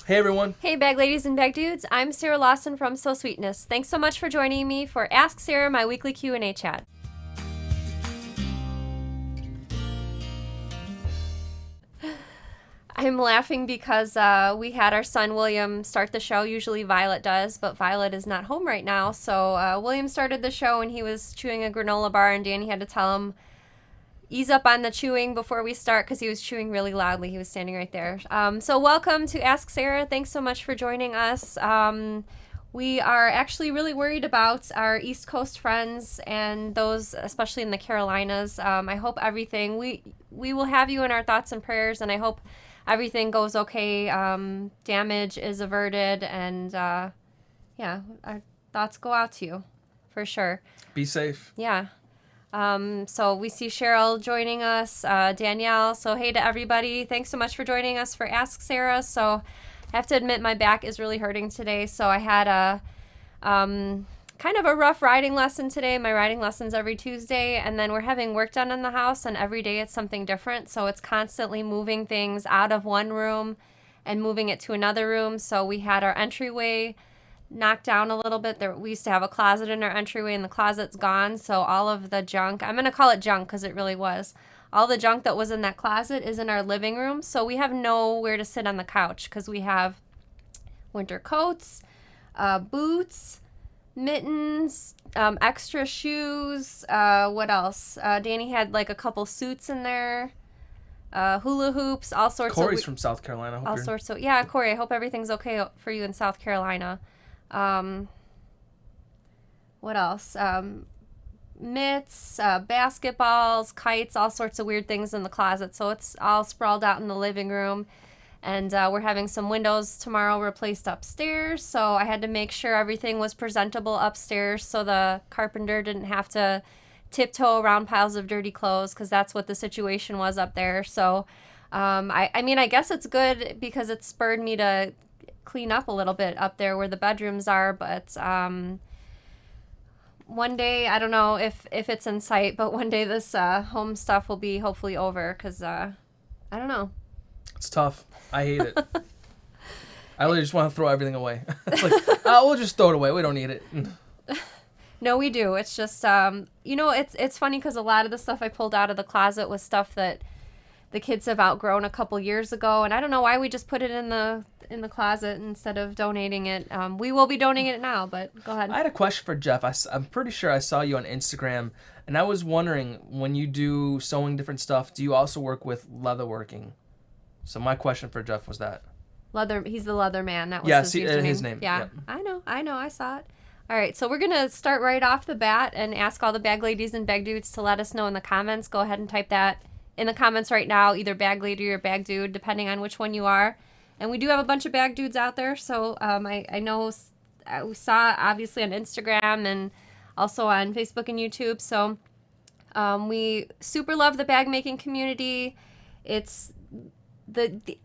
Hey everyone. Hey bag ladies and bag dudes, I'm Sara Lawson from So Sweetness. Thanks so much for joining me for Ask Sara, my weekly Q&A chat. I'm laughing because we had our son William start the show. Usually Violet does, but Violet is not home right now. So William started the show and he was chewing a granola bar, and Danny had to tell him, ease up on the chewing before we start, because he was chewing really loudly. He was standing right there. So welcome to Ask Sara. Thanks so much for joining us. We are actually really worried about our East Coast friends and those especially in the Carolinas. I hope everything, we will have you in our thoughts and prayers, and I hope everything goes okay. Damage is averted, and yeah, our thoughts go out to you for sure. Be safe. Yeah. So we see Cheryl joining us, Danielle. So hey to everybody. Thanks so much for joining us for Ask Sara. So I have to admit my back is really hurting today. So I had a kind of a rough riding lesson today. My riding lesson's every Tuesday, and then we're having work done in the house, and every day it's something different. So it's constantly moving things out of one room and moving it to another room. So we had our entryway knocked down a little bit. We used to have a closet in our entryway, and the closet's gone. So all of the junk, I'm going to call it junk because it really was, all the junk that was in that closet is in our living room. So we have nowhere to sit on the couch because we have winter coats, boots, mittens, extra shoes. What else? Danny had like a couple suits in there. Hula hoops, all sorts. Corey's from South Carolina. All sorts of, yeah, Corey, I hope everything's okay for you in South Carolina. What else? Mitts, basketballs, kites, all sorts of weird things in the closet. So it's all sprawled out in the living room. And we're having some windows tomorrow replaced upstairs. So I had to make sure everything was presentable upstairs so the carpenter didn't have to tiptoe around piles of dirty clothes, because that's what the situation was up there. So I mean, I guess it's good because it spurred me to clean up a little bit up there where the bedrooms are, but one day, I don't know if it's in sight, but one day this home stuff will be hopefully over, because I don't know. It's tough. I hate it. I literally just want to throw everything away. It's like, we'll just throw it away. We don't need it. No, we do. It's just, it's funny because a lot of the stuff I pulled out of the closet was stuff that the kids have outgrown a couple years ago, and I don't know why we just put it in the closet instead of donating it. We will be donating it now, but go ahead. I had a question for Jeff. I'm pretty sure I saw you on Instagram, and I was wondering, when you do sewing different stuff, do you also work with leatherworking? So my question for Jeff was that. Leather. He's the leather man. That was his name. Yeah, Yep. I know. I saw it. All right, so we're going to start right off the bat and ask all the bag ladies and bag dudes to let us know in the comments. Go ahead and type that in the comments right now, either bag lady or bag dude, depending on which one you are. And we do have a bunch of bag dudes out there, so I know we saw obviously on Instagram and also on Facebook and YouTube. So we super love the bag making community. It's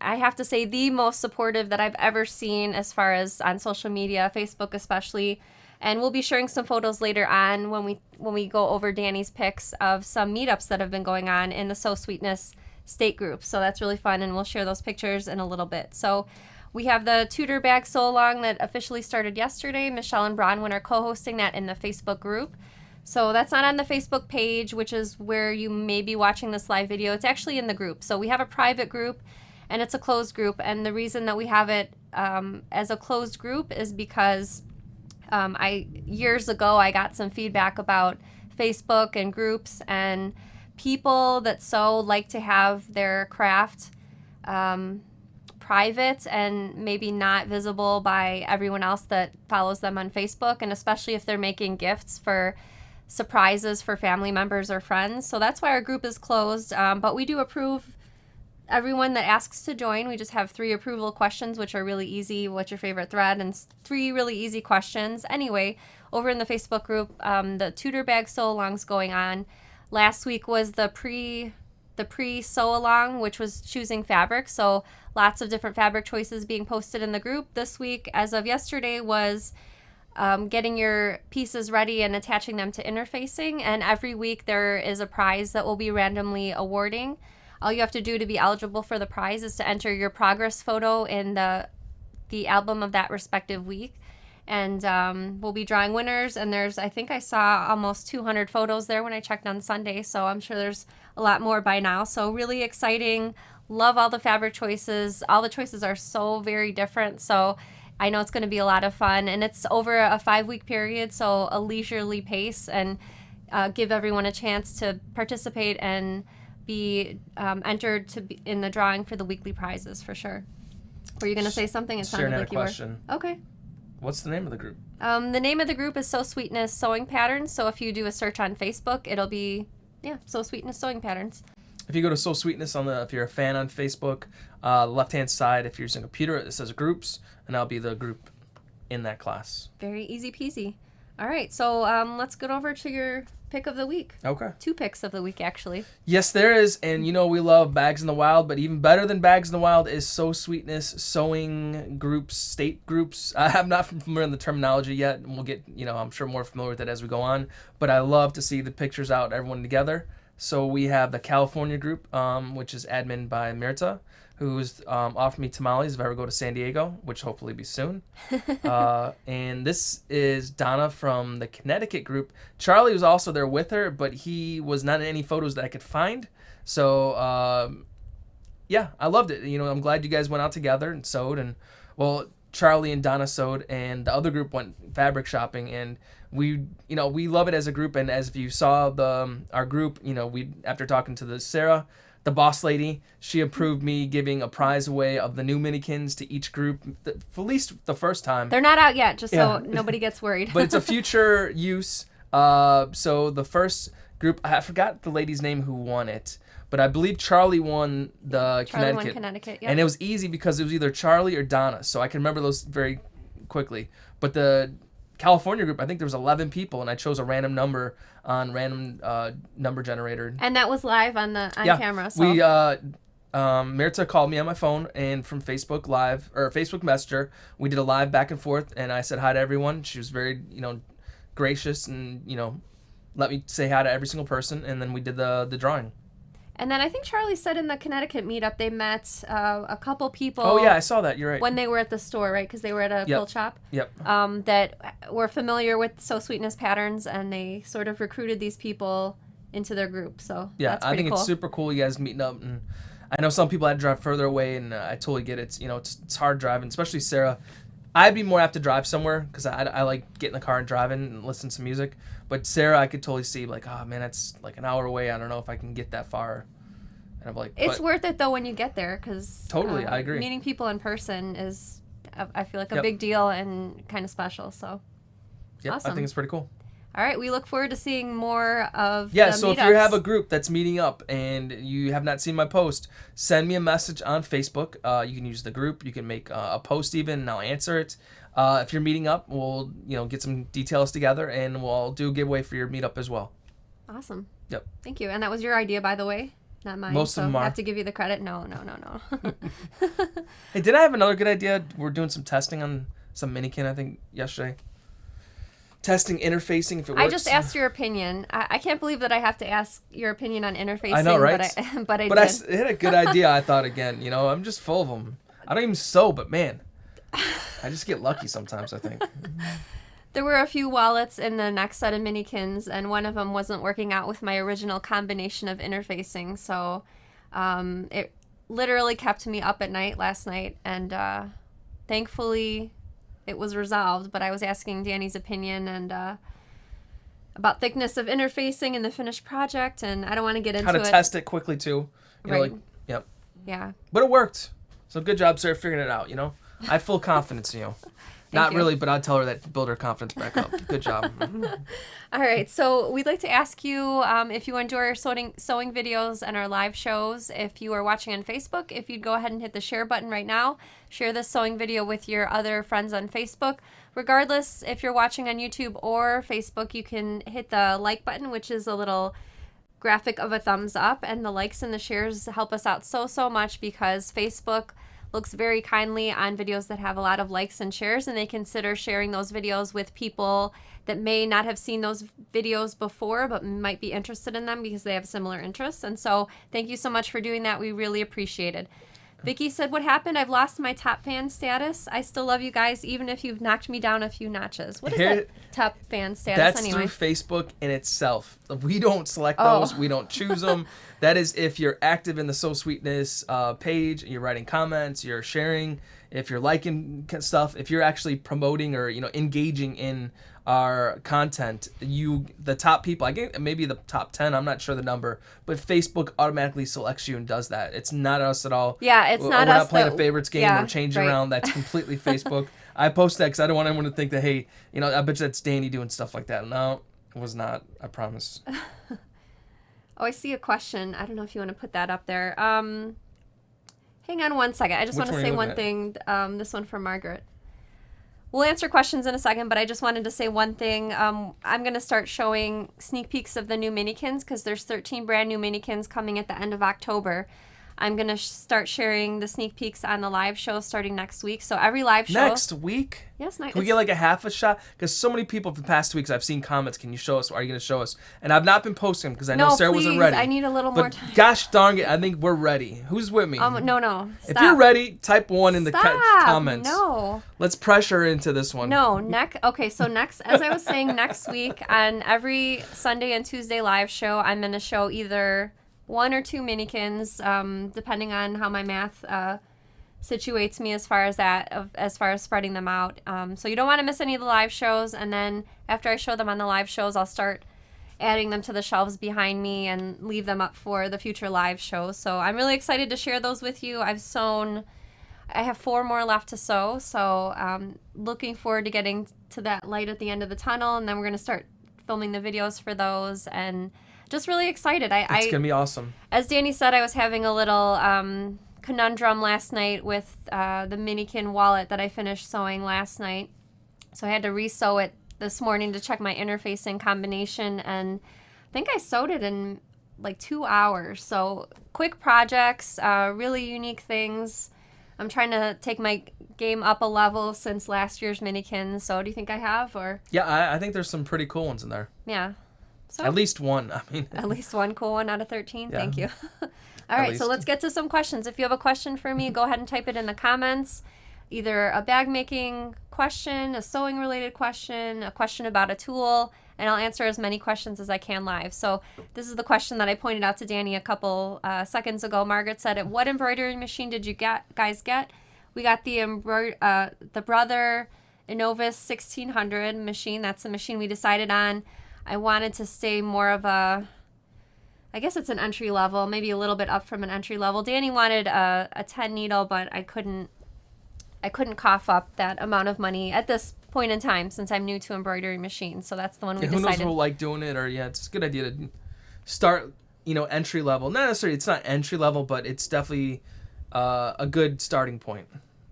I have to say the most supportive that I've ever seen as far as on social media, Facebook especially. And we'll be sharing some photos later on when we go over Danny's pics of some meetups that have been going on in the So Sweetness state group. So that's really fun, and we'll share those pictures in a little bit. So we have the Tudor Bag Sew Along that officially started yesterday. Michelle and Bronwyn are co-hosting that in the Facebook group. So that's not on the Facebook page, which is where you may be watching this live video. It's actually in the group. So we have a private group, and it's a closed group. And the reason that we have it as a closed group is because years ago I got some feedback about Facebook and groups, and people that sew like to have their craft private and maybe not visible by everyone else that follows them on Facebook, and especially if they're making gifts for surprises for family members or friends. So that's why our group is closed, but we do approve everyone that asks to join. We just have 3 approval questions, which are really easy. What's your favorite thread? And 3 really easy questions. Anyway, over in the Facebook group, the Tudor Bag Sew Along's going on. Last week was the pre sew along, which was choosing fabric. So lots of different fabric choices being posted in the group. This week, as of yesterday, was getting your pieces ready and attaching them to interfacing. And every week there is a prize that we'll be randomly awarding. All you have to do to be eligible for the prize is to enter your progress photo in the the album of that respective week. And we'll be drawing winners. And I think I saw almost 200 photos there when I checked on Sunday. So I'm sure there's a lot more by now. So really exciting. Love all the fabric choices. All the choices are so very different. So I know it's going to be a lot of fun. And it's over a 5-week period. So a leisurely pace, and give everyone a chance to participate and be entered to be in the drawing for the weekly prizes for sure. Were you going to say something? It sounded like you were. Okay. What's the name of the group? The name of the group is So Sweetness Sewing Patterns. So if you do a search on Facebook, it'll be, So Sweetness Sewing Patterns. If you go to So Sweetness if you're a fan on Facebook, left-hand side, if you're using a computer, it says groups, and that'll be the group in that class. Very easy peasy. All right, so let's get over to your pick of the week. Okay. 2 picks of the week, actually. Yes, there is, and we love Bags in the Wild, but even better than Bags in the Wild is So Sweetness Sewing Groups, State Groups. I'm not familiar with the terminology yet, and we'll get, I'm sure more familiar with it as we go on, but I love to see the pictures out, everyone together. So we have the California group, which is admin by Mirta, who's offered me tamales if I ever go to San Diego, which hopefully be soon. And this is Donna from the Connecticut group. Charlie was also there with her, but he was not in any photos that I could find. So, I loved it. I'm glad you guys went out together and sewed. And, Charlie and Donna sewed, and the other group went fabric shopping. And we love it as a group. And as if you saw our group, we after talking to Sara, the boss lady, she approved me giving a prize away of the new minikins to each group, for at least the first time. They're not out yet, just so nobody gets worried. But it's a future use. So the first group, I forgot the lady's name who won it, but I believe Charlie won the Connecticut. Won Connecticut, yeah. And it was easy because it was either Charlie or Donna, so I can remember those very quickly. But the California group, I think there was 11 people, and I chose a random number on random number generator. And that was live on camera. So. We Mirta called me on my phone, and from Facebook Live or Facebook Messenger, we did a live back and forth, and I said hi to everyone. She was very gracious, and let me say hi to every single person, and then we did the drawing. And then I think Charlie said in the Connecticut meetup they met a couple people. Oh, yeah, I saw that. You're right. When they were at the store, right? Because they were at a quilt shop. Yep. That were familiar with So Sweetness patterns, and they sort of recruited these people into their group. So that's pretty cool. It's super cool you guys meeting up. And I know some people had to drive further away, and I totally get it. It's hard driving, especially Sara. I'd be more apt to drive somewhere because I like getting in the car and driving and listening to music. But Sara, I could totally see like, oh man, that's like an hour away. I don't know if I can get that far. And I'm like, it's worth it though when you get there because totally, I agree. Meeting people in person is, I feel like a big deal and kind of special. So, awesome. I think it's pretty cool. All right, we look forward to seeing more of so if you have a group that's meeting up and you have not seen my post, send me a message on Facebook. You can use the group. You can make a post even, and I'll answer it. If you're meeting up, we'll get some details together, and we'll do a giveaway for your meetup as well. Awesome. Yep. Thank you. And that was your idea, by the way, not mine. Most of them are. I have to give you the credit. No. Hey, did I have another good idea? We're doing some testing on some minikin, I think, yesterday. Testing interfacing if it works. I just asked your opinion. I can't believe that I have to ask your opinion on interfacing. I know, right? But I did. I had a good idea, I thought, again. I'm just full of them. I don't even sew, but man, I just get lucky sometimes, I think. There were a few wallets in the next set of minikins, and one of them wasn't working out with my original combination of interfacing. So it literally kept me up at night last night, and thankfully it was resolved. But I was asking Danny's opinion and about thickness of interfacing in the finished project, and I don't want to get into it. How to test it quickly too. Right. Yep. Yeah. But it worked. So good job, Sarah, figuring it out. I have full confidence in you. Not really, but I'd tell her that to build her confidence back up. Good job. All right, so we'd like to ask you if you enjoy our sewing videos and our live shows. If you are watching on Facebook, if you'd go ahead and hit the share button right now. Share this sewing video with your other friends on Facebook. Regardless, if you're watching on YouTube or Facebook, you can hit the like button, which is a little graphic of a thumbs up. And the likes and the shares help us out so much because Facebook looks very kindly on videos that have a lot of likes and shares, and they consider sharing those videos with people that may not have seen those videos before but might be interested in them because they have similar interests. And so thank you so much for doing that. We really appreciate it. Vicky said, what happened? I've lost my top fan status. I still love you guys, even if you've knocked me down a few notches. What is that top fan status That's anyway? through Facebook in itself. We don't select those. We don't choose them. That is if you're active in the So Sweetness page, you're writing comments, you're sharing, if you're liking stuff, if you're actually promoting or engaging in our content, the top people, I think maybe the top 10, I'm not sure the number, but Facebook automatically selects you and does that. It's not us at all. Yeah, it's not us. We're not playing a favorites game or changing right. around. That's completely Facebook. I post that because I don't want anyone to think that, hey, I bet you that's Danny doing stuff like that. No, it was not. I promise. Oh, I see a question. I don't know if you want to put that up there. Hang on one second. I just want to say one thing. This one from Margaret. We'll answer questions in a second, but I just wanted to say one thing. I'm going to start showing sneak peeks of the new minikins because there's 13 brand new minikins coming at the end of October. I'm going to start sharing the sneak peeks on the live show starting next week. So every live show... Next week? Yes. Can we get like a half a shot? Because so many people for the past 2 weeks, I've seen comments, can you show us? Are you going to show us? And I've not been posting them because I know Sarah wasn't ready. I need a little more time. Gosh darn it, I think we're ready. Who's with me? No. Stop. If you're ready, type 1 in the comments. No. Let's pressure her into this one. No. Okay, so next, as I was saying, next week on every Sunday and Tuesday live show, I'm going to show either 1 or 2 minikins, depending on how my math situates me as far as spreading them out. So you don't want to miss any of the live shows, and then after I show them on the live shows, I'll start adding them to the shelves behind me and leave them up for the future live shows. So I'm really excited to share those with you. I have 4 more left to sew, so looking forward to getting to that light at the end of the tunnel, and then we're going to start filming the videos for those, and just really excited. It's going to be awesome. As Danny said, I was having a little conundrum last night with the minikin wallet that I finished sewing last night. So I had to re-sew it this morning to check my interfacing combination, and I think I sewed it in like 2 hours. So quick projects, really unique things. I'm trying to take my game up a level since last year's minikin. So do you think I have? Or yeah, I think there's some pretty cool ones in there. Yeah. So, at least one. I mean, at least one cool one out of 13. Yeah. Thank you. All right, so let's get to some questions. If you have a question for me, go ahead and type it in the comments. Either a bag making question, a sewing related question, a question about a tool, and I'll answer as many questions as I can live. So this is the question that I pointed out to Danny a couple seconds ago. Margaret said, "What embroidery machine did you guys get?" We got the Brother Innovis 1600 machine. That's the machine we decided on. I wanted to stay more of I guess it's an entry level, maybe a little bit up from an entry level. Danny wanted a 10 needle, but I couldn't cough up that amount of money at this point in time since I'm new to embroidery machines. So that's the one we decided. Who knows who will like doing it, or it's a good idea to start, entry level. Not necessarily, it's not entry level, but it's definitely a good starting point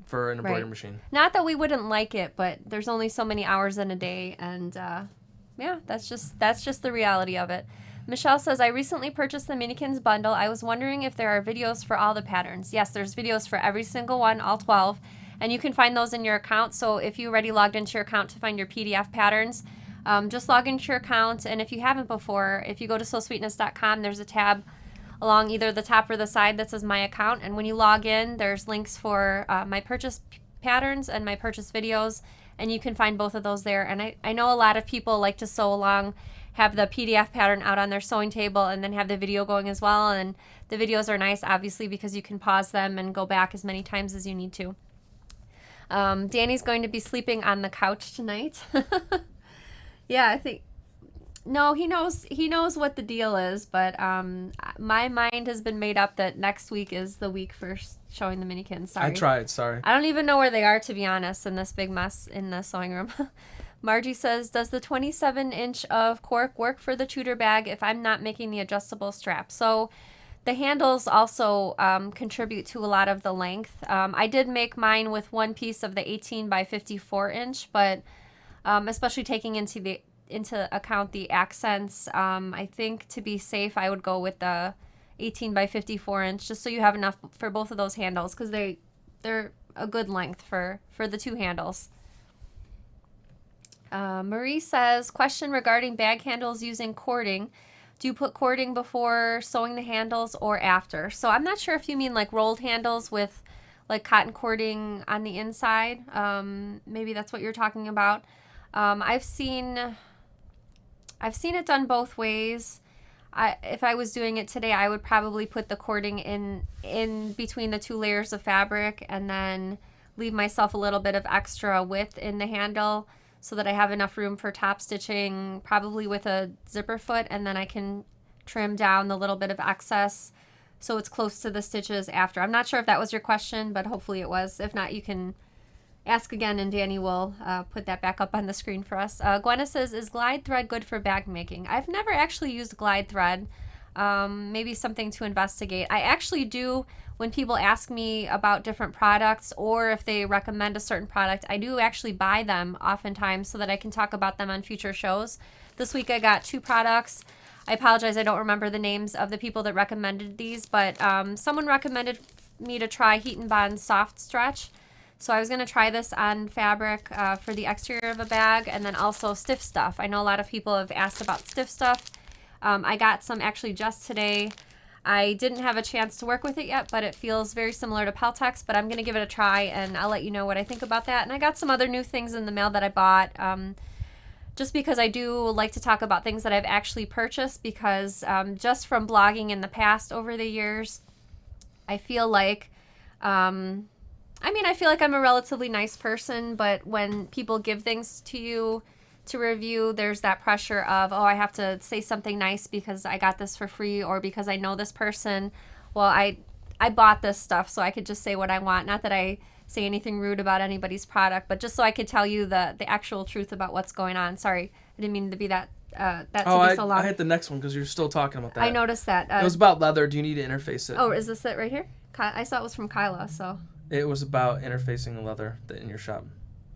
for an embroidery machine. Not that we wouldn't like it, but there's only so many hours in a day, and yeah, that's just the reality of it. Michelle says, I recently purchased the Minikins bundle. I was wondering if there are videos for all the patterns. Yes, there's videos for every single one, all 12, and you can find those in your account. So if you already logged into your account to find your PDF patterns, just log into your account, and if you haven't before, if you go to sewsweetness.com, there's a tab along either the top or the side that says My Account, and when you log in, there's links for my purchase patterns and my purchase videos, and you can find both of those there. And I know a lot of people like to sew along, have the PDF pattern out on their sewing table, and then have the video going as well. And the videos are nice, obviously, because you can pause them and go back as many times as you need to. Danny's going to be sleeping on the couch tonight. Yeah, I think... No, he knows what the deal is, but my mind has been made up that next week is the week for showing the minikins. Sorry. I tried, sorry. I don't even know where they are, to be honest, in this big mess in the sewing room. Margie says, does the 27-inch of cork work for the Tudor bag if I'm not making the adjustable strap? So the handles also contribute to a lot of the length. I did make mine with one piece of the 18 by 54 inch, but especially taking into account the accents, I think to be safe, I would go with the 18 by 54 inch, just so you have enough for both of those handles, because they're a good length for the two handles. Marie says, question regarding bag handles using cording. Do you put cording before sewing the handles or after? So I'm not sure if you mean like rolled handles with like cotton cording on the inside. Maybe that's what you're talking about. I've seen it done both ways. If I was doing it today, I would probably put the cording in between the two layers of fabric and then leave myself a little bit of extra width in the handle so that I have enough room for top stitching, probably with a zipper foot, and then I can trim down the little bit of excess so it's close to the stitches after. I'm not sure if that was your question, but hopefully it was. If not, you can ask again and Danny will put that back up on the screen for us. Gwenna says, is glide thread good for bag making? I've never actually used glide thread. Maybe something to investigate. I actually do, when people ask me about different products or if they recommend a certain product, I do actually buy them oftentimes so that I can talk about them on future shows. This week I got 2 products. I apologize, I don't remember the names of the people that recommended these, but someone recommended me to try Heat and Bond Soft Stretch. So I was going to try this on fabric for the exterior of a bag, and then also Stiff Stuff. I know a lot of people have asked about Stiff Stuff. I got some actually just today. I didn't have a chance to work with it yet, but it feels very similar to Peltex, but I'm going to give it a try, and I'll let you know what I think about that. And I got some other new things in the mail that I bought, just because I do like to talk about things that I've actually purchased, because just from blogging in the past over the years, I feel like... I feel like I'm a relatively nice person, but when people give things to you to review, there's that pressure of, oh, I have to say something nice because I got this for free or because I know this person. Well, I bought this stuff, so I could just say what I want. Not that I say anything rude about anybody's product, but just so I could tell you the actual truth about what's going on. Sorry, I didn't mean to be that to be so long. I hit the next one because you're still talking about that. I noticed that. It was about leather. Do you need to interface it? Oh, is this it right here? I saw it was from Kyla, so... It was about interfacing the leather in your shop.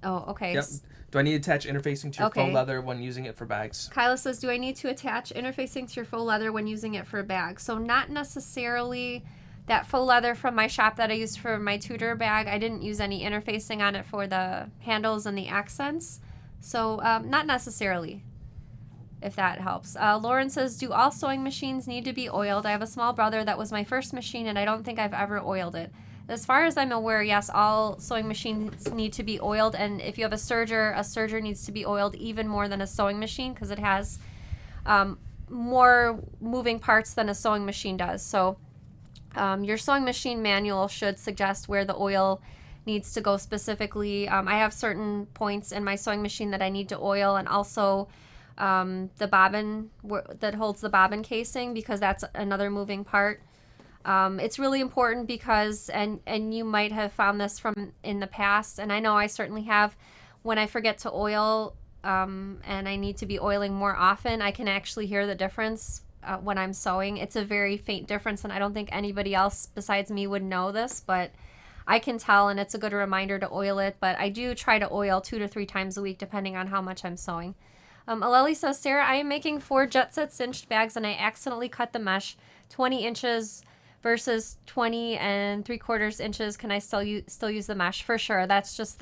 Oh, okay. Yep. Do I need to attach interfacing to your faux leather when using it for bags? Kyla says, do I need to attach interfacing to your faux leather when using it for a bag? So not necessarily that faux leather from my shop that I used for my Tudor bag. I didn't use any interfacing on it for the handles and the accents. So not necessarily, if that helps. Lauren says, do all sewing machines need to be oiled? I have a small brother that was my first machine, and I don't think I've ever oiled it. As far as I'm aware, yes, all sewing machines need to be oiled, and if you have a serger needs to be oiled even more than a sewing machine because it has more moving parts than a sewing machine does. So your sewing machine manual should suggest where the oil needs to go specifically. I have certain points in my sewing machine that I need to oil, and also the bobbin that holds the bobbin casing, because that's another moving part. It's really important because, and you might have found this from in the past, and I know I certainly have, when I forget to oil and I need to be oiling more often, I can actually hear the difference when I'm sewing. It's a very faint difference, and I don't think anybody else besides me would know this, but I can tell, and it's a good reminder to oil it. But I do try to oil 2 to 3 times a week depending on how much I'm sewing. Aleli says, Sarah, I am making 4 jet set cinched bags, and I accidentally cut the mesh 20 inches versus 20 3/4 inches. Can I still use the mesh? For sure. That's just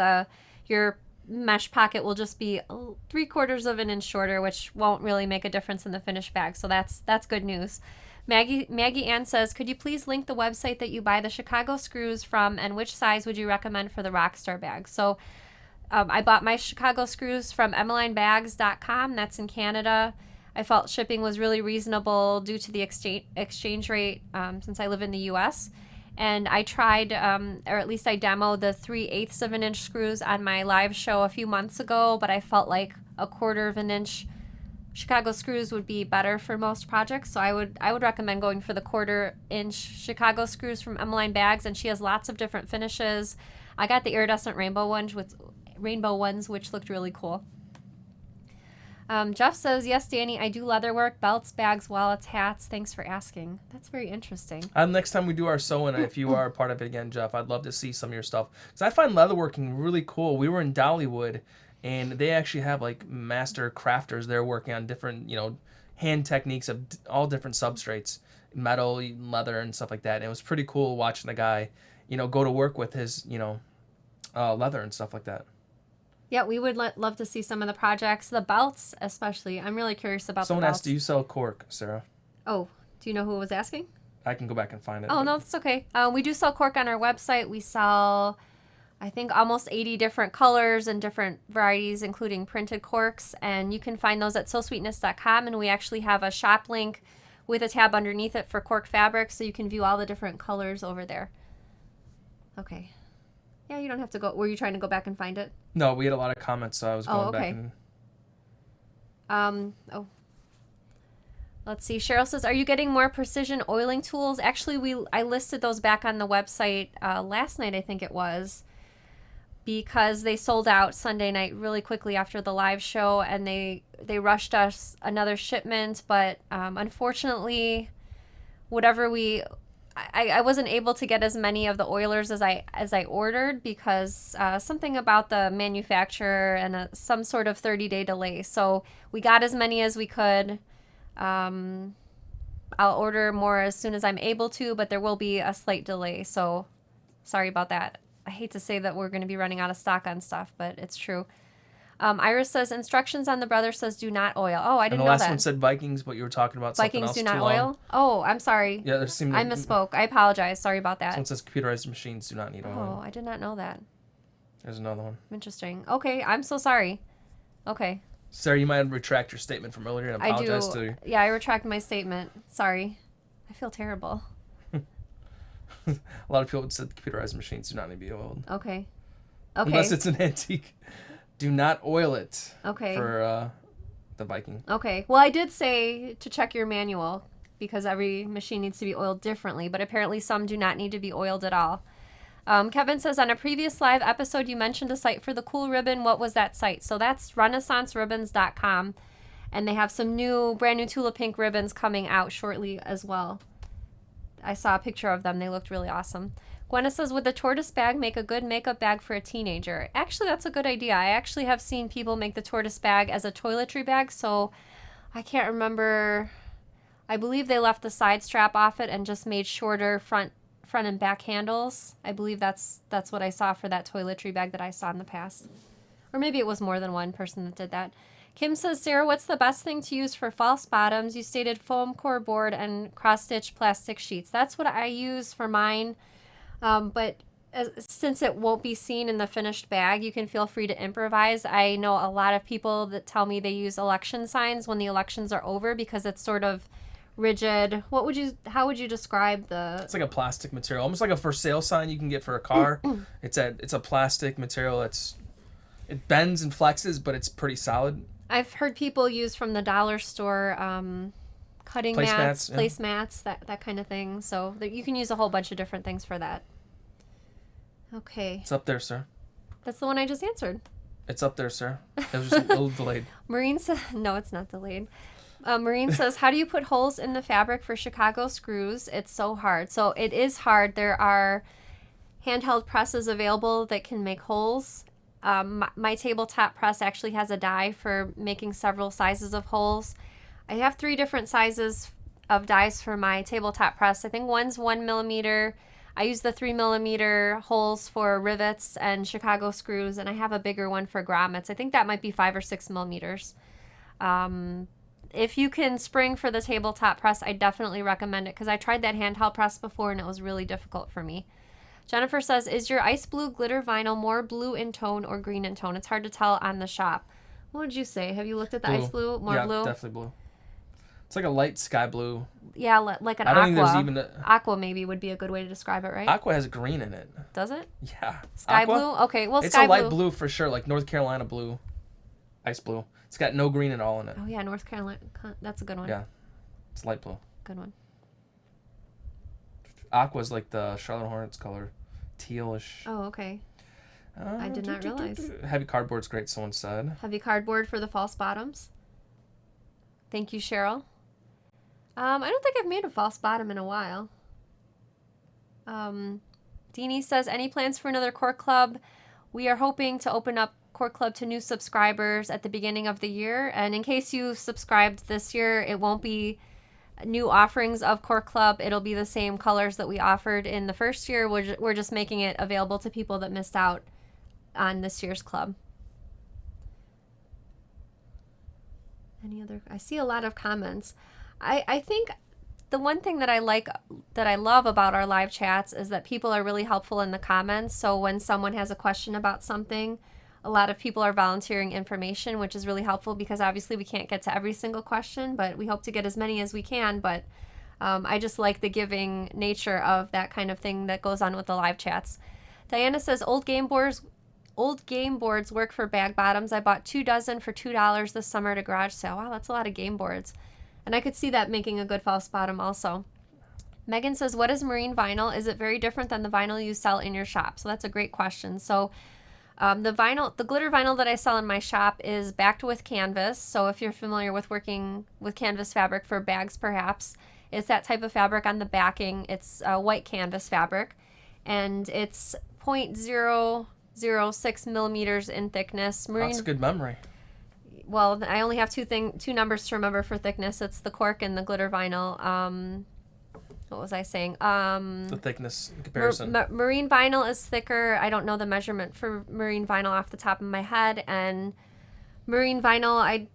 your mesh pocket will just be 3/4 of an inch shorter, which won't really make a difference in the finished bag. So that's good news. Maggie Ann says, could you please link the website that you buy the Chicago screws from, and which size would you recommend for the Rockstar bag? So I bought my Chicago screws from emmelinebags.com. That's in Canada. I felt shipping was really reasonable due to the exchange rate since I live in the U.S. And I tried, or at least I demoed the 3/8 of an inch screws on my live show a few months ago, but I felt like 1/4 of an inch Chicago screws would be better for most projects. So I would recommend going for the 1/4 inch Chicago screws from Emmeline Bags, and she has lots of different finishes. I got the iridescent rainbow ones, which looked really cool. Jeff says, yes, Danny, I do leather work, belts, bags, wallets, hats. Thanks for asking. That's very interesting. Next time we do our sewing, if you are a part of it again, Jeff, I'd love to see some of your stuff. Because I find leatherworking really cool. We were in Dollywood, and they actually have like master crafters there working on different, hand techniques of all different substrates, metal, leather, and stuff like that. And it was pretty cool watching the guy, go to work with his, leather and stuff like that. Yeah, we would love to see some of the projects, the belts especially. I'm really curious about Someone the belts. asked, do you sell cork, Sarah? Oh, do you know who was asking? I can go back and find it. Oh, but- no, that's okay. We do sell cork on our website. We sell, I think, almost 80 different colors and different varieties, including printed corks. And you can find those at sosweetness.com. And we actually have a shop link with a tab underneath it for cork fabric, so you can view all the different colors over there. Okay. Yeah, you don't have to go. Were you trying to go back and find it? No, we had a lot of comments, so I was going back okay. and... Oh. Let's see. Cheryl says, "Are you getting more precision oiling tools?" Actually, I listed those back on the website last night, I think it was, because they sold out Sunday night really quickly after the live show, and they rushed us another shipment. But unfortunately, I wasn't able to get as many of the oilers as I ordered because something about the manufacturer and some sort of 30-day delay. So we got as many as we could. I'll order more as soon as I'm able to, but there will be a slight delay. So sorry about that. I hate to say that we're going to be running out of stock on stuff, but it's true. Iris says, instructions on the brother says do not oil. Oh, I didn't know that. And the last one said Vikings, but you were talking about something else. Vikings do not too long. oil? Oh, I'm sorry. Yeah, there seemed I misspoke. I apologize. Sorry about that. Someone says computerized machines do not need oil. Oh, I did not know that. There's another one. Interesting. Okay, I'm so sorry. Okay. Sarah, you might retract your statement from earlier and apologize to you. Yeah, I retract my statement. Sorry. I feel terrible. A lot of people said computerized machines do not need to be oiled. Okay. Unless it's an antique. Do not oil it. Okay. For the Viking. Okay. Well, I did say to check your manual because every machine needs to be oiled differently, but apparently some do not need to be oiled at all. Kevin says, on a previous live episode, you mentioned a site for the cool ribbon. What was that site? So that's renaissanceribbons.com, and they have some brand new Tula Pink ribbons coming out shortly as well. I saw a picture of them. They looked really awesome. Gwenna says, would the tortoise bag make a good makeup bag for a teenager? Actually, that's a good idea. I actually have seen people make the tortoise bag as a toiletry bag, so I can't remember. I believe they left the side strap off it and just made shorter front and back handles. I believe that's what I saw for that toiletry bag that I saw in the past. Or maybe it was more than one person that did that. Kim says, Sarah, what's the best thing to use for false bottoms? You stated foam core board and cross-stitch plastic sheets. That's what I use for mine. But since it won't be seen in the finished bag, you can feel free to improvise. I know a lot of people that tell me they use election signs when the elections are over because it's sort of rigid. How would you describe the... It's like a plastic material, almost like a for sale sign you can get for a car. It's a plastic material. It bends and flexes, but it's pretty solid. I've heard people use from the dollar store cutting mats, placemats, that kind of thing. So you can use a whole bunch of different things for that. Okay. It's up there, sir. That's the one I just answered. It's up there, sir. It was just a little delayed. Maureen says, no, it's not delayed. Maureen says, how do you put holes in the fabric for Chicago screws? It's so hard. So it is hard. There are handheld presses available that can make holes. My tabletop press actually has a die for making several sizes of holes. I have 3 different sizes of dies for my tabletop press. I think one's 1 millimeter. I use the 3 millimeter holes for rivets and Chicago screws, and I have a bigger one for grommets. I think that might be 5 or 6 millimeters. If you can spring for the tabletop press, I definitely recommend it because I tried that handheld press before and it was really difficult for me. Jennifer says, is your ice blue glitter vinyl more blue in tone or green in tone? It's hard to tell on the shop. What would you say? Have you looked at the ice blue? More blue? Yeah, definitely blue. It's like a light sky blue. Yeah, like an aqua. I don't think there's even aqua maybe would be a good way to describe it, right? Aqua has green in it. Does it? Yeah. Sky blue? Okay, well, it's sky blue. It's a light blue for sure, like North Carolina blue. Ice blue. It's got no green at all in it. Oh, yeah, North Carolina. That's a good one. Yeah. It's light blue. Good one. Aqua's like the Charlotte Hornets color. Tealish. Oh, okay. I did not realize. Heavy cardboard's great, someone said. Heavy cardboard for the false bottoms. Thank you, Cheryl. I don't think I've made a false bottom in a while. Deanie says, any plans for another Cork Club? We are hoping to open up Cork Club to new subscribers at the beginning of the year. And in case you subscribed this year, it won't be new offerings of Cork Club. It'll be the same colors that we offered in the first year. We're just making it available to people that missed out on this year's club. Any other? I see a lot of comments. I think the one thing that I love about our live chats is that people are really helpful in the comments. So when someone has a question about something, a lot of people are volunteering information, which is really helpful because obviously we can't get to every single question, but we hope to get as many as we can. But I just like the giving nature of that kind of thing that goes on with the live chats. Diana says, old game boards work for bag bottoms. I bought 2 dozen for $2 this summer at a garage sale. Wow, that's a lot of game boards. And I could see that making a good false bottom also. Megan says, what is marine vinyl? Is it very different than the vinyl you sell in your shop? So that's a great question. So the glitter vinyl that I sell in my shop is backed with canvas. So if you're familiar with working with canvas fabric for bags, perhaps, it's that type of fabric on the backing. It's white canvas fabric, and it's 0.006 millimeters in thickness. That's a good memory. Well, I only have two numbers to remember for thickness. It's the cork and the glitter vinyl. What was I saying? The thickness comparison. Marine vinyl is thicker. I don't know the measurement for marine vinyl off the top of my head. And marine vinyl, I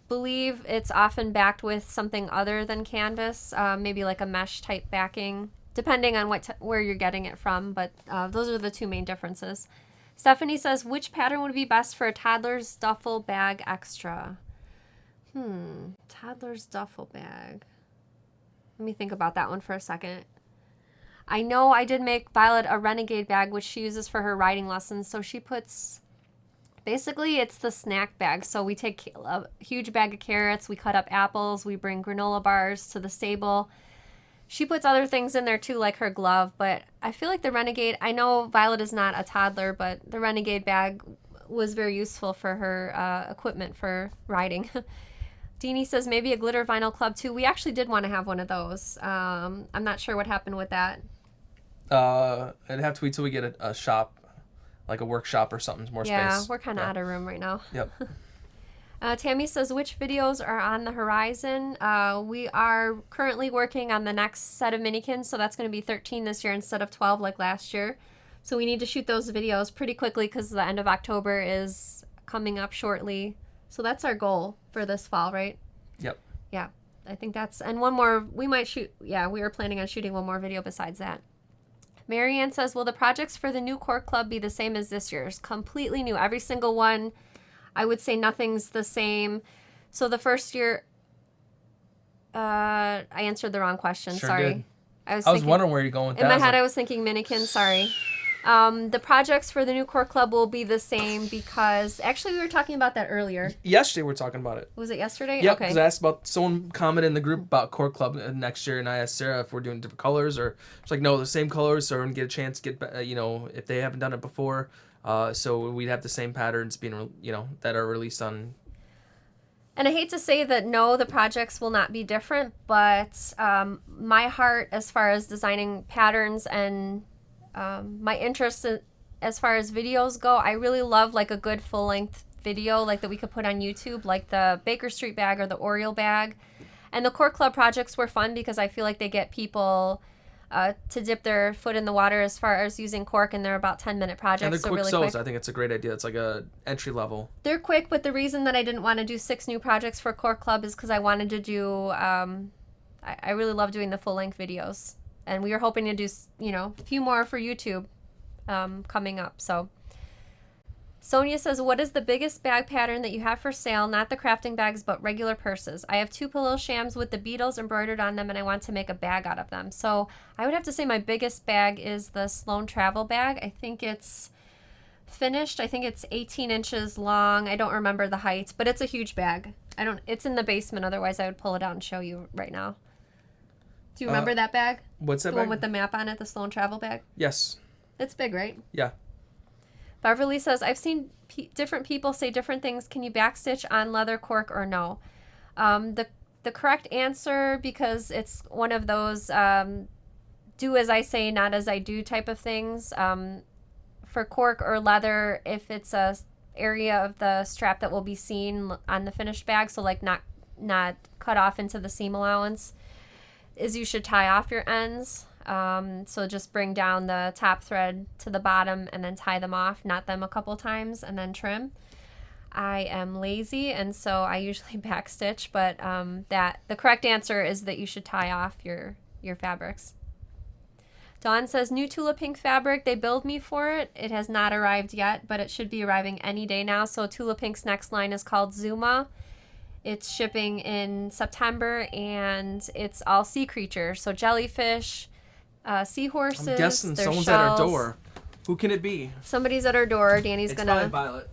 believe it's often backed with something other than canvas, maybe like a mesh type backing, depending on where you're getting it from. But those are the two main differences. Stephanie says, which pattern would be best for a toddler's duffel bag extra? Toddler's duffel bag. Let me think about that one for a second. I know I did make Violet a Renegade bag, which she uses for her riding lessons. So she puts, basically it's the snack bag. So we take a huge bag of carrots, we cut up apples, we bring granola bars to the stable. She puts other things in there too, like her glove, but I feel like the Renegade, I know Violet is not a toddler, but the Renegade bag was very useful for her equipment for riding. Deanie says maybe a glitter vinyl club too. We actually did want to have one of those. I'm not sure what happened with that. I'd have to wait till we get a shop, like a workshop or something, more space. Yeah, we're kind of out of room right now. Yep. Tammy says, which videos are on the horizon? We are currently working on the next set of Minikins, so that's going to be 13 this year instead of 12 like last year. So we need to shoot those videos pretty quickly because the end of October is coming up shortly. So that's our goal for this fall, right? Yep. Yeah, I think that's, and one more, we might shoot, yeah, we were planning on shooting one more video besides that. Marianne says, will the projects for the new Cork Club be the same as this year's? Completely new, every single one. I would say nothing's the same. So the first year, I answered the wrong question. Sure sorry. Did. I was wondering where you're going with that. In my head, I was thinking Minikin. Sorry. The projects for the new Core Club will be the same because actually we were talking about that earlier. Yesterday we were talking about it. Was it yesterday? Yeah, okay. because I asked about, someone commented in the group about Core Club next year, and I asked Sarah if we're doing different colors, or it's like, no, the same colors, so we're going to get a chance to get, if they haven't done it before. So we'd have the same patterns being, that are released on. And I hate to say that, no, the projects will not be different, but my heart as far as designing patterns and my interest as far as videos go, I really love like a good full-length video like that we could put on YouTube, like the Baker Street bag or the Oriole bag. And the Core Club projects were fun because I feel like they get people to dip their foot in the water as far as using cork, and they're about 10-minute projects. And they're so quick really sews. quick. I think it's a great idea. It's like a entry level. They're quick, but the reason that I didn't want to do 6 new projects for Core Club is because I wanted to do, I really love doing the full-length videos. And we were hoping to do, a few more for YouTube coming up. So Sonia says, what is the biggest bag pattern that you have for sale? Not the crafting bags, but regular purses. I have 2 pillow shams with the Beatles embroidered on them, and I want to make a bag out of them. So I would have to say my biggest bag is the Sloan travel bag. I think it's finished. I think it's 18 inches long. I don't remember the height, but it's a huge bag. It's in the basement. Otherwise, I would pull it out and show you right now. Do you remember that bag? What's that the bag? one with the map on it, the Sloan travel bag? Yes. It's big, right? Yeah. Beverly says, I've seen different people say different things. Can you backstitch on leather cork or no? The correct answer, because it's one of those do as I say, not as I do type of things. For cork or leather, if it's a area of the strap that will be seen on the finished bag, so like not cut off into the seam allowance, is you should tie off your ends. So just bring down the top thread to the bottom and then tie them off, knot them a couple times, and then trim. I am lazy, and so I usually backstitch, but that the correct answer is that you should tie off your fabrics. Dawn says, new Tula Pink fabric. They billed me for it. It has not arrived yet, but it should be arriving any day now. So Tula Pink's next line is called Zuma. It's shipping in September, and it's all sea creatures. So jellyfish, seahorses. I'm guessing their someone's shells. at our door. Who can it be? Somebody's at our door. Danny's It's gonna. probably Violet.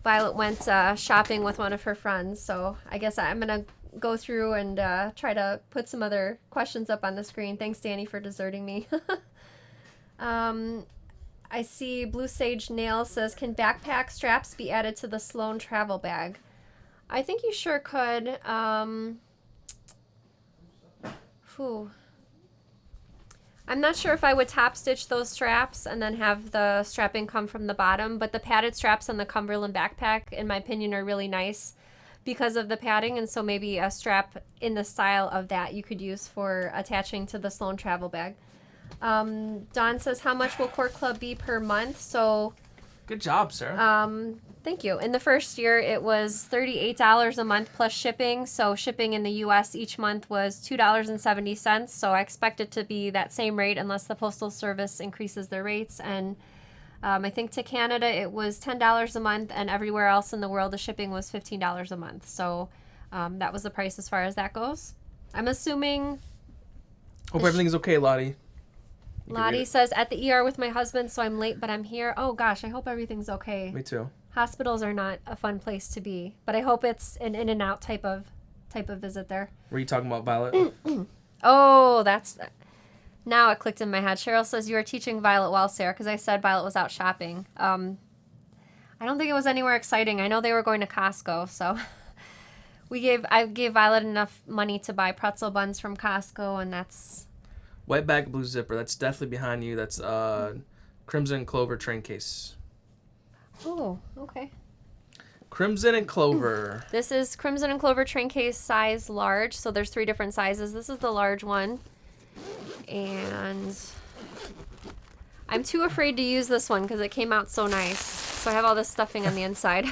Violet went shopping with one of her friends, so I guess I'm gonna go through and try to put some other questions up on the screen. Thanks, Danny, for deserting me. I see Blue Sage Nail says, can backpack straps be added to the Sloan travel bag? I think you sure could. I'm not sure if I would top stitch those straps and then have the strapping come from the bottom, but the padded straps on the Cumberland backpack, in my opinion, are really nice because of the padding, and so maybe a strap in the style of that you could use for attaching to the Sloan travel bag. Dawn says, how much will Core Club be per month? So Good job, Sarah. thank you. In the first year, it was $38 a month plus shipping. So shipping in the U.S. each month was $2.70. So I expect it to be that same rate unless the Postal Service increases their rates. And I think to Canada, it was $10 a month, and everywhere else in the world, the shipping was $15 a month. So that was the price as far as that goes. I'm assuming... Hope everything's okay, Lottie. You can read Lottie it. says, at the ER with my husband, so I'm late, but I'm here. Oh, gosh, I hope everything's okay. Me too. Hospitals are not a fun place to be, but I hope it's an in and out type of visit there. Were you talking about Violet? Oh, that's... Now it clicked in my head. Cheryl says, you are teaching Violet well, Sarah, because I said Violet was out shopping. I don't think it was anywhere exciting. I know they were going to Costco, so... I gave Violet enough money to buy pretzel buns from Costco, and that's... White back blue zipper. That's definitely behind you. That's Crimson and Clover train case. Oh, okay. Crimson and Clover. This is Crimson and Clover train case size large, so there's 3 different sizes. This is the large one, and I'm too afraid to use this one because it came out so nice. So I have all this stuffing on the inside.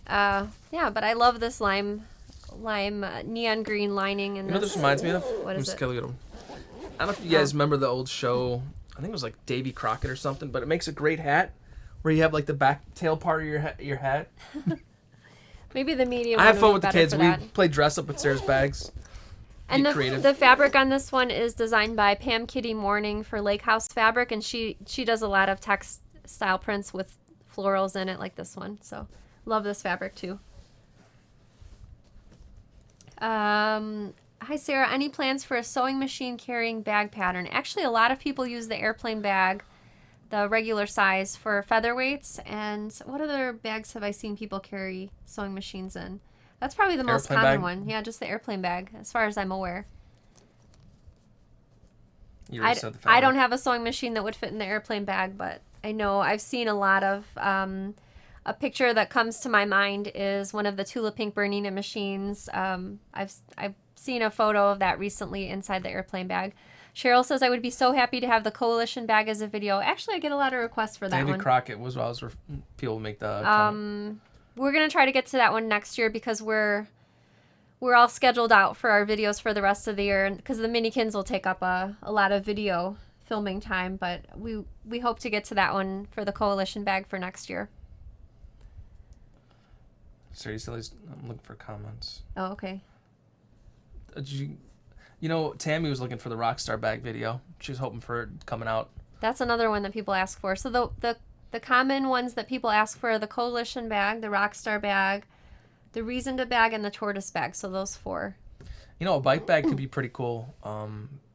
Yeah, but I love this lime neon green lining. And You know what this reminds me of? What is it? I don't know if you guys remember the old show. I think it was like Davy Crockett or something, but it makes a great hat where you have like the back tail part of your hat. Maybe the medium. I have one fun would with be the better kids. for We that. play dress up with Sarah's bags. And Be creative. the fabric on this one is designed by Pam Kitty Morning for Lake House Fabric, and she does a lot of textile prints with florals in it like this one. So love this fabric too. Hi Sarah, any plans for a sewing machine carrying bag pattern? Actually, a lot of people use the airplane bag, the regular size, for featherweights. And what other bags have I seen people carry sewing machines in? That's probably the most Airplane common bag? one. Yeah, just the airplane bag, as far as I'm aware. You already said the I fabric. don't have a sewing machine that would fit in the airplane bag, but I know I've seen a lot of... a picture that comes to my mind is one of the Tula Pink Bernina machines. I've seen a photo of that recently inside the airplane bag. Cheryl says, I would be so happy to have the Coalition bag as a video. Actually, I get a lot of requests for that Davy one. Crockett was what I was people make the comment. We're going to try to get to that one next year because we're all scheduled out for our videos for the rest of the year, because the Minikins will take up a lot of video filming time, but we hope to get to that one for the Coalition bag for next year. Seriously, I'm looking for comments. Oh, okay. You know, Tammy was looking for the Rockstar bag video. She was hoping for it coming out. That's another one that people ask for. So the common ones that people ask for are the Coalition bag, the Rockstar bag, the Reason to bag, and the Tortoise bag. So those 4. You know, a bike bag could be pretty cool.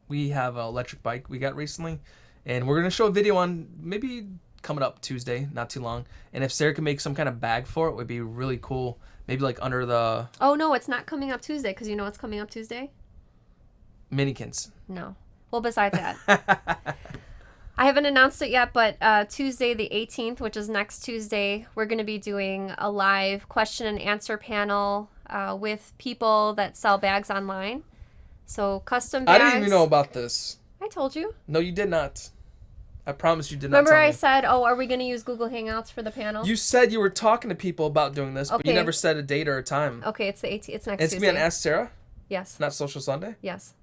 We have an electric bike we got recently, and we're going to show a video on maybe coming up Tuesday, not too long. And if Sarah can make some kind of bag for it, would be really cool. Maybe like under the Oh, no, it's not coming up Tuesday, because you know what's coming up Tuesday? Minikins. No. Well, besides that. I haven't announced it yet, but Tuesday the 18th, which is next Tuesday, we're going to be doing a live question and answer panel with people that sell bags online. So custom bags. I didn't even know about this. I told you. No, you did not. I promise you did not Remember tell me. I said, oh, are we going to use Google Hangouts for the panel? You said you were talking to people about doing this, but you Okay. never said a date or a time. Okay, it's the 18th. It's next It's Tuesday. going to be on Ask Sarah, Yes. not Social Sunday? Yes.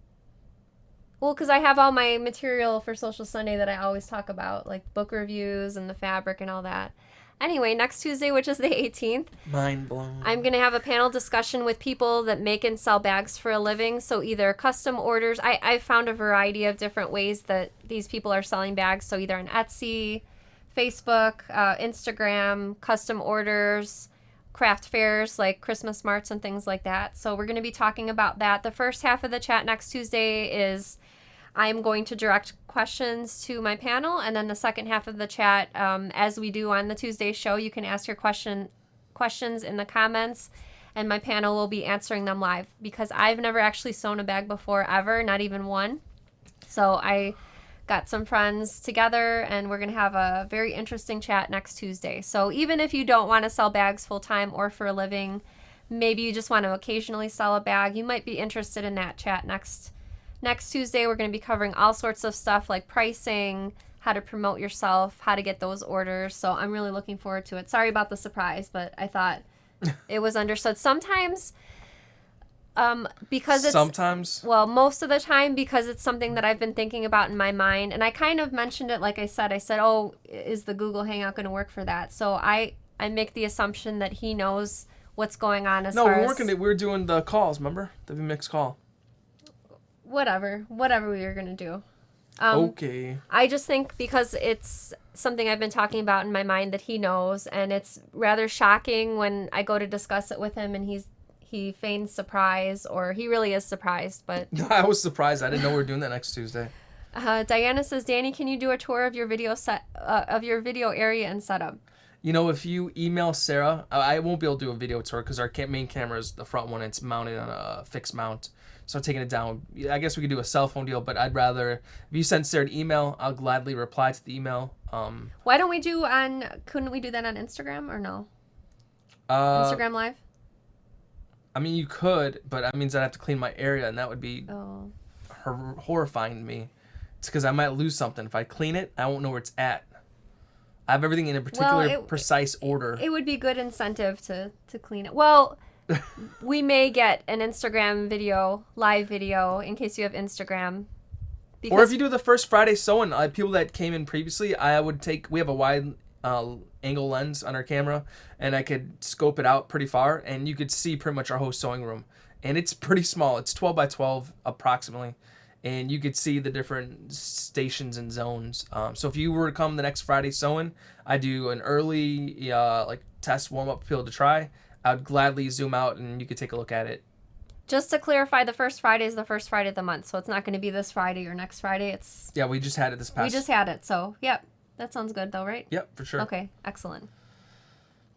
Well, because I have all my material for Social Sunday that I always talk about, like book reviews and the fabric and all that. Anyway, next Tuesday, which is the 18th, Mind blown. I'm going to have a panel discussion with people that make and sell bags for a living. So either custom orders. I found a variety of different ways that these people are selling bags. So either on Etsy, Facebook, Instagram, custom orders, craft fairs like Christmas marts and things like that. So we're going to be talking about that. The first half of the chat next Tuesday is I'm going to direct questions to my panel, and then the second half of the chat, as we do on the Tuesday show, you can ask your questions in the comments, and my panel will be answering them live, because I've never actually sewn a bag before, ever, not even one. So I got some friends together, and we're going to have a very interesting chat next Tuesday. So even if you don't want to sell bags full-time or for a living, maybe you just want to occasionally sell a bag, you might be interested in that chat next Tuesday. We're going to be covering all sorts of stuff like pricing, how to promote yourself, how to get those orders. So I'm really looking forward to it. Sorry about the surprise, but I thought it was understood. Sometimes, because it's... Sometimes? Well, most of the time, because it's something that I've been thinking about in my mind. And I kind of mentioned it, like I said, oh, is the Google Hangout going to work for that? So I make the assumption that he knows what's going on as far as... No, we're doing the calls, remember? The mixed call. Whatever we were going to do. Okay. I just think because it's something I've been talking about in my mind that he knows, and it's rather shocking when I go to discuss it with him and he feigns surprise, or he really is surprised, but... I was surprised. I didn't know we were doing that next Tuesday. Diana says, Danny, can you do a tour of your video area and setup? You know, if you email Sarah, I won't be able to do a video tour because our main camera is the front one. It's mounted on a fixed mount. So taking it down, I guess we could do a cell phone deal, but I'd rather, if you send Sarah an email, I'll gladly reply to the email. Why don't we couldn't we do that on Instagram or no? Instagram Live? I mean, you could, but that means I'd have to clean my area, and that would be horrifying to me. It's because I might lose something. If I clean it, I won't know where it's at. I have everything in a particular precise order. It would be good incentive to clean it. Well... we may get an Instagram live video, in case you have Instagram. Or if you do the first Friday sewing, people that came in previously, we have a wide angle lens on our camera, and I could scope it out pretty far, and you could see pretty much our whole sewing room. And it's pretty small. It's 12 by 12 approximately. And you could see the different stations and zones. So if you were to come the next Friday sewing, I do an early test warm-up for people to try. I would gladly zoom out and you could take a look at it. Just to clarify, the first Friday is the first Friday of the month, so it's not going to be this Friday or next Friday. Yeah, we just had it this past. We just had it, so yep, that sounds good though, right? Yep, for sure. Okay, excellent.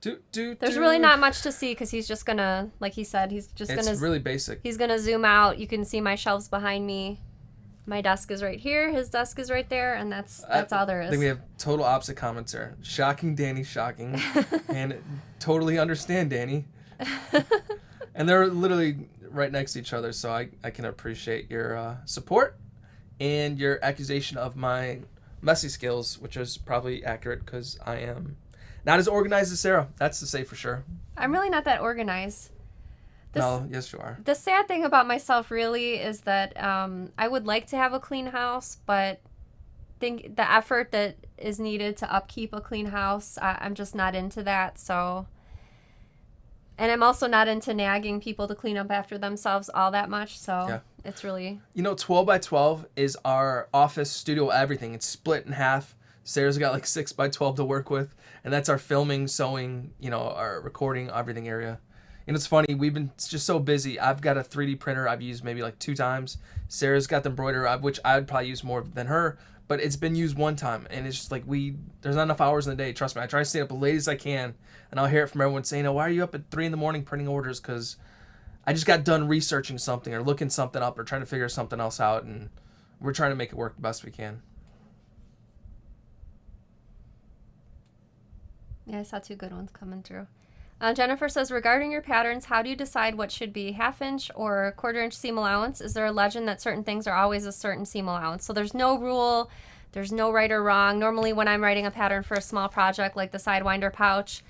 There's really not much to see because he's just gonna, like he said, It's really basic. He's gonna zoom out. You can see my shelves behind me. My desk is right here. His desk is right there, and that's all there is. I think we have total opposite comments there. Shocking, Danny, shocking. And totally understand, Danny. And they're literally right next to each other, so I can appreciate your support and your accusation of my messy skills, which is probably accurate because I am not as organized as Sarah. That's to say for sure. I'm really not that organized. No, yes you are. The sad thing about myself really is that I would like to have a clean house, but think the effort that is needed to upkeep a clean house, I'm just not into that. So, and I'm also not into nagging people to clean up after themselves all that much. So yeah. It's really... 12 by 12 is our office, studio, everything. It's split in half. Sarah's got 6 by 12 to work with, and that's our filming, sewing, our recording, everything area. And it's funny, we've been just so busy. I've got a 3D printer I've used maybe 2 times. Sarah's got the embroiderer, which I'd probably use more than her, but it's been used one time. And it's just there's not enough hours in the day. Trust me, I try to stay up as late as I can. And I'll hear it from everyone saying, why are you up at 3 a.m. printing orders? Because I just got done researching something or looking something up or trying to figure something else out. And we're trying to make it work the best we can. Yeah, I saw 2 good ones coming through. Jennifer says, regarding your patterns, how do you decide what should be 1/2 inch or 1/4 inch seam allowance? Is there a legend that certain things are always a certain seam allowance? So there's no rule There's no right or wrong. Normally when I'm writing a pattern for a small project like the Sidewinder pouch,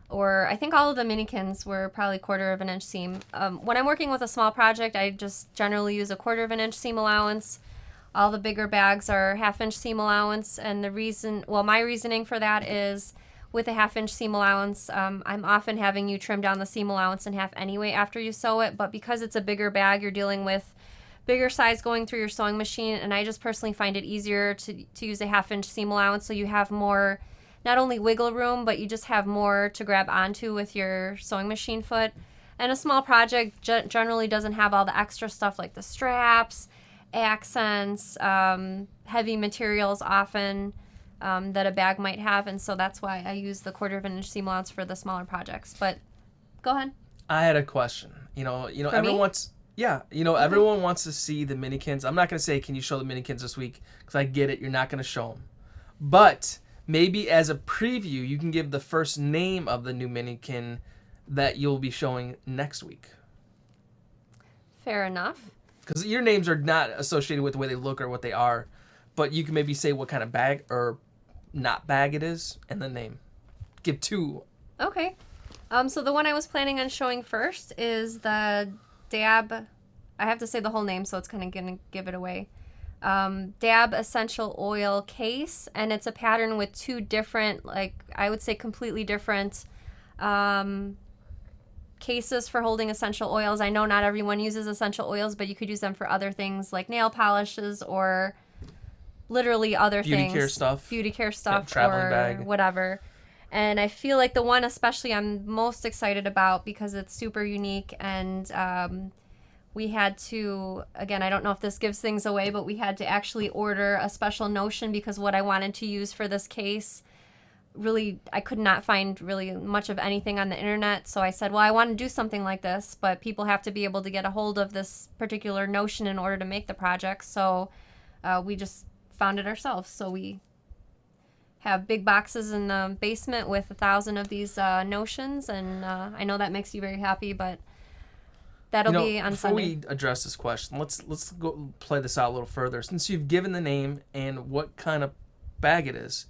or I think all of the minikins were probably 1/4 of an inch seam. When I'm working with a small project, I just generally use a 1/4 of an inch seam allowance. All the bigger bags are 1/2 inch seam allowance, and my reasoning for that is with a 1/2 inch seam allowance, I'm often having you trim down the seam allowance in half anyway after you sew it, but because it's a bigger bag, you're dealing with bigger size going through your sewing machine, and I just personally find it easier to use a 1/2 inch seam allowance so you have more, not only wiggle room, but you just have more to grab onto with your sewing machine foot. And a small project generally doesn't have all the extra stuff like the straps, accents, heavy materials often that a bag might have, and so that's why I use the 1/4 of an inch seam allowance for the smaller projects. But go ahead. I had a question. For everyone me? wants. Yeah, everyone wants to see the minikins. I'm not gonna say, can you show the minikins this week? Because I get it, you're not gonna show them. But maybe as a preview, you can give the first name of the new minikin that you'll be showing next week. Fair enough. Because your names are not associated with the way they look or what they are, but you can maybe say what kind of bag or not bag it is and the name. Give 2. Okay. So the one I was planning on showing first is the Dab. I have to say the whole name, so it's kind of going to give it away. Dab Essential Oil Case, and it's a pattern with 2 different, I would say completely different cases for holding essential oils. I know not everyone uses essential oils, but you could use them for other things like nail polishes or literally other things. Beauty care stuff, traveling or bag. whatever. And I feel like the one especially I'm most excited about because it's super unique, and we had to, again, I don't know if this gives things away, but we had to actually order a special notion because what I wanted to use for this case, really, I could not find really much of anything on the internet. So I said, well, I want to do something like this, but people have to be able to get a hold of this particular notion in order to make the project. So we just found it ourselves. So we have big boxes in the basement with 1,000 of these notions, and I know that makes you very happy, but that'll be on Sunday. Before we address this question, let's go play this out a little further. Since you've given the name and what kind of bag it is,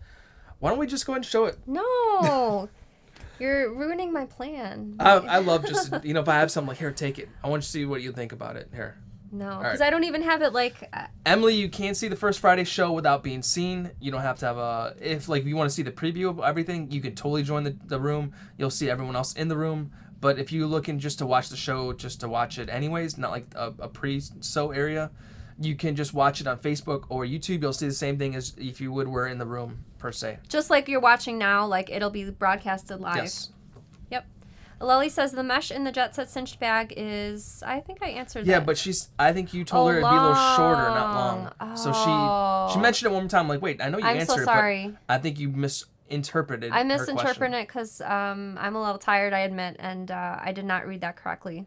why don't we just go ahead and show it? No, you're ruining my plan. I love just, if I have something like, here, take it. I want you to see what you think about it. Here. No, All because right. I don't even have it Emily, you can't see the First Friday show without being seen. You don't have to have if you want to see the preview of everything, you can totally join the room. You'll see everyone else in the room. But if you're looking just to watch the show, just to watch it anyways, not like a pre-show area, you can just watch it on Facebook or YouTube. You'll see the same thing as if you were in the room, per se. Just like you're watching now, it'll be broadcasted live. Yes. Yep. Lily says the mesh in the Jet Set cinched bag is, I think I answered that. Yeah, but I think you told her it'd be a little shorter, not long. Oh. So she mentioned it one more time, like, wait, I know you answered so sorry. it, but I think you misinterpreted I her misinterpreted question. it because I'm a little tired, I admit, and I did not read that correctly.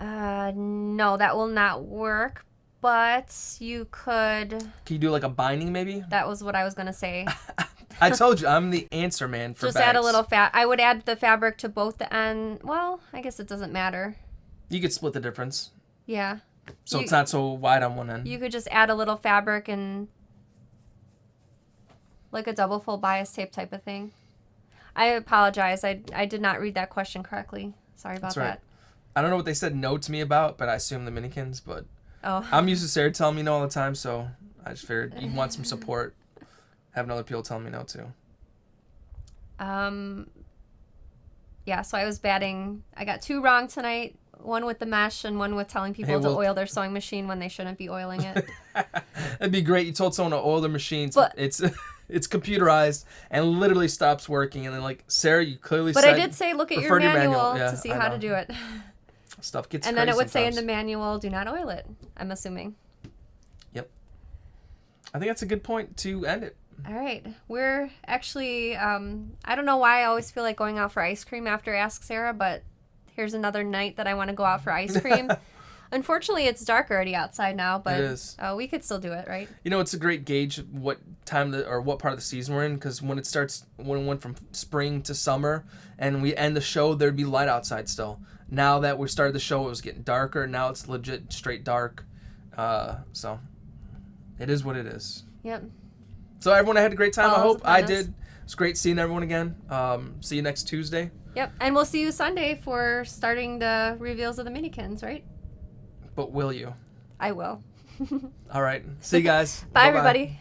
No, that will not work, but you could... Can you do like a binding maybe? That was what I was going to say. I told you, I'm the answer man for Just bags. add a little I would add the fabric to both the end. Well, I guess it doesn't matter. You could split the difference. Yeah. So it's not so wide on one end. You could just add a little fabric and like a double fold bias tape type of thing. I apologize. I did not read that question correctly. Sorry about That's right. that. I don't know what they said no to me about, but I assume the minikins, but Oh. I'm used to Sarah telling me no all the time, so I just figured you want some support. Having other people telling me no too. Yeah, so I was batting. I got 2 wrong tonight. One with the mesh and one with telling people to oil their sewing machine when they shouldn't be oiling it. It'd be great. You told someone to oil their machines. But, it's computerized and literally stops working. And then Sarah, you clearly said. But I did say look at your manual Yeah, to see how to do it. Stuff gets and crazy then it would sometimes. say in the manual, do not oil it. I'm assuming. Yep. I think that's a good point to end it. All right. We're actually, I don't know why I always feel like going out for ice cream after Ask Sarah, but here's another night that I want to go out for ice cream. Unfortunately, it's dark already outside now, but it is. We could still do it, right? It's a great gauge of what time or what part of the season we're in, because when it went from spring to summer and we end the show, there'd be light outside still. Now that we started the show, it was getting darker. Now it's legit straight dark. So It is what it is. Yep. So everyone had a great time. I Falls hope upon I us. did. It's great seeing everyone again. See you next Tuesday. Yep. And we'll see you Sunday for starting the reveals of the minikins, right? But will you? I will. All right. See you guys. Bye, Bye-bye. everybody.